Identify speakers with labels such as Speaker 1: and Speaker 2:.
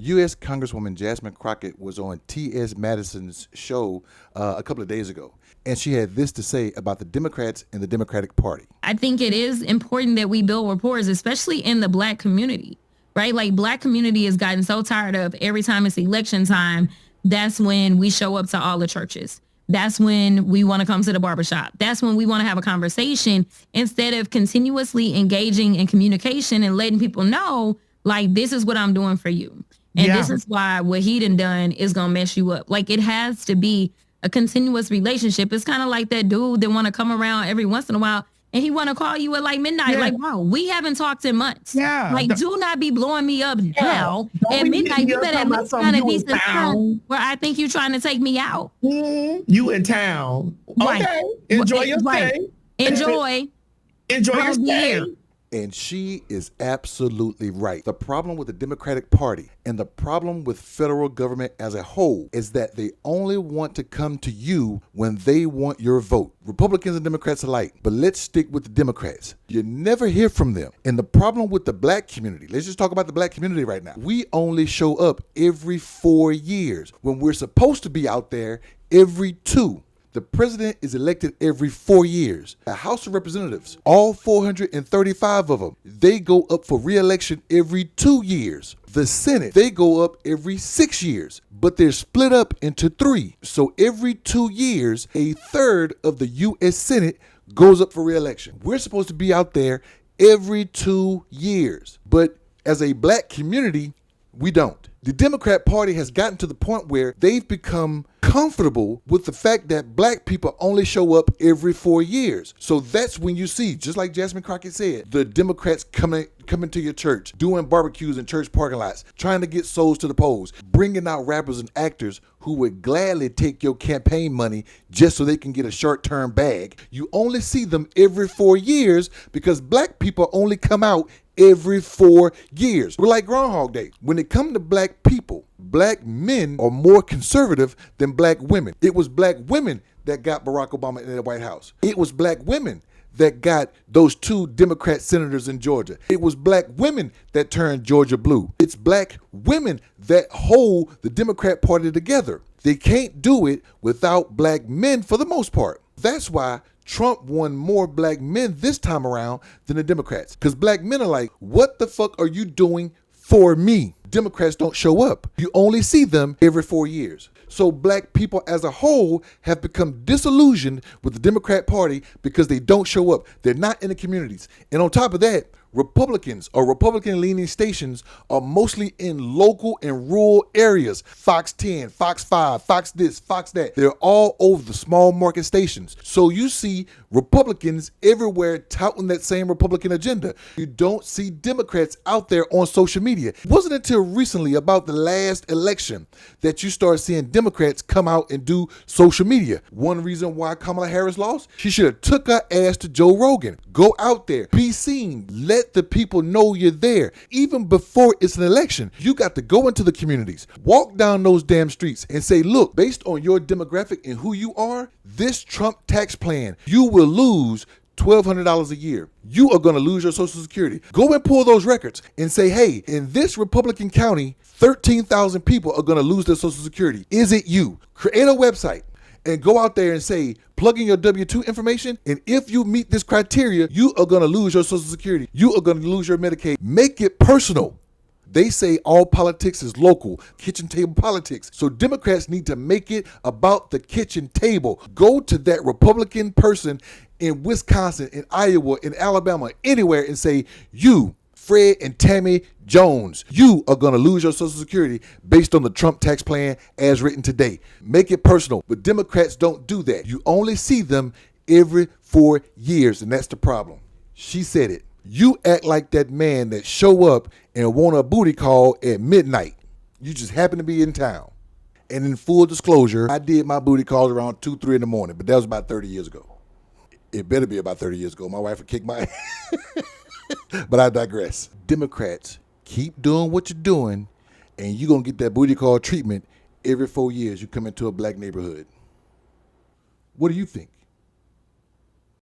Speaker 1: U.S. Congresswoman Jasmine Crockett was on T.S. Madison's show a couple of days ago, and she had this to say about the Democrats and the Democratic Party.
Speaker 2: I think it is important that we build rapport, especially in the Black community, right? Like, Black community has gotten so tired of every time it's election time, that's when we show up to all the churches. That's when we want to come to the barbershop. That's when we want to have a conversation instead of continuously engaging in communication and letting people know, like, this is what I'm doing for you. And this is why what he done is going to mess you up. Like, it has to be a continuous relationship. It's kind of like that dude that want to come around every once in a while and he want to call you at like midnight. Like, wow, we haven't talked in months. Like, do not be blowing me up now at midnight. You better at least find a decent time where I think you're trying to take me out.
Speaker 3: You in town. Okay. Enjoy your stay.
Speaker 2: Enjoy
Speaker 3: your stay.
Speaker 1: And she is absolutely right. The problem with the Democratic Party and the problem with federal government as a whole is that they only want to come to you when they want your vote. Republicans and Democrats alike. But let's stick with the Democrats. You never hear from them. And the problem with the Black community, let's just talk about the Black community right now. We only show up every 4 years when we're supposed to be out there every 2. The president is elected every 4 years. The House of Representatives, all 435 of them, they go up for re-election every 2 years. The Senate, they go up every 6 years, but they're split up into 3. So every 2 years, a third of the U.S. Senate goes up for re-election. We're supposed to be out there every 2 years. But as a Black community, we don't. The Democrat Party has gotten to the point where they've become comfortable with the fact that Black people only show up every 4 years. So that's when you see, just like Jasmine Crockett said, the Democrats coming to your church, doing barbecues in church parking lots, trying to get souls to the polls, bringing out rappers and actors who would gladly take your campaign money just so they can get a short-term bag. You only see them every 4 years because Black people only come out every 4 years. We're like Groundhog Day. When it comes to Black people, Black men are more conservative than Black women. It was Black women that got Barack Obama in the White House. It was Black women that got those 2 Democrat senators in Georgia. It was Black women that turned Georgia blue. It's Black women that hold the Democrat Party together. They can't do it without Black men for the most part. That's why Trump won more Black men this time around than the Democrats. Because Black men are like, what the fuck are you doing for me? Democrats don't show up. You only see them every 4 years. So Black people as a whole have become disillusioned with the Democrat Party because they don't show up. They're not in the communities. And on top of that, Republicans or Republican-leaning stations are mostly in local and rural areas. Fox 10, Fox 5, Fox this, Fox that. They're all over the small market stations. So you see Republicans everywhere touting that same Republican agenda. You don't see Democrats out there on social media. It wasn't until recently, about the last election, that you start seeing Democrats come out and do social media. One reason why Kamala Harris lost, she should have took her ass to Joe Rogan. Go out there, be seen, let the people know you're there. Even before it's an election, you got to go into the communities, walk down those damn streets and say, look, based on your demographic and who you are, this Trump tax plan, you will lose $1,200 a year. You are going to lose your Social Security. Go and pull those records and say, hey, in this Republican county, 13,000 people are going to lose their Social Security. Is it you? Create a website and go out there and say, plug in your W-2 information, and if you meet this criteria, you are going to lose your Social Security. You are going to lose your Medicaid. Make it personal. They say all politics is local, kitchen table politics. So Democrats need to make it about the kitchen table. Go to that Republican person in Wisconsin, in Iowa, in Alabama, anywhere, and say, you, Fred and Tammy Jones, you are going to lose your Social Security based on the Trump tax plan as written today. Make it personal. But Democrats don't do that. You only see them every 4 years, and that's the problem. She said it. You act like that man that show up and want a booty call at midnight. You just happen to be in town. And in full disclosure, I did my booty calls around 2, 3 in the morning, but that was about 30 years ago. It better be about 30 years ago. My wife would kick my ass. But I digress. Democrats, keep doing what you're doing, and you're going to get that booty call treatment every 4 years you come into a Black neighborhood. What do you think?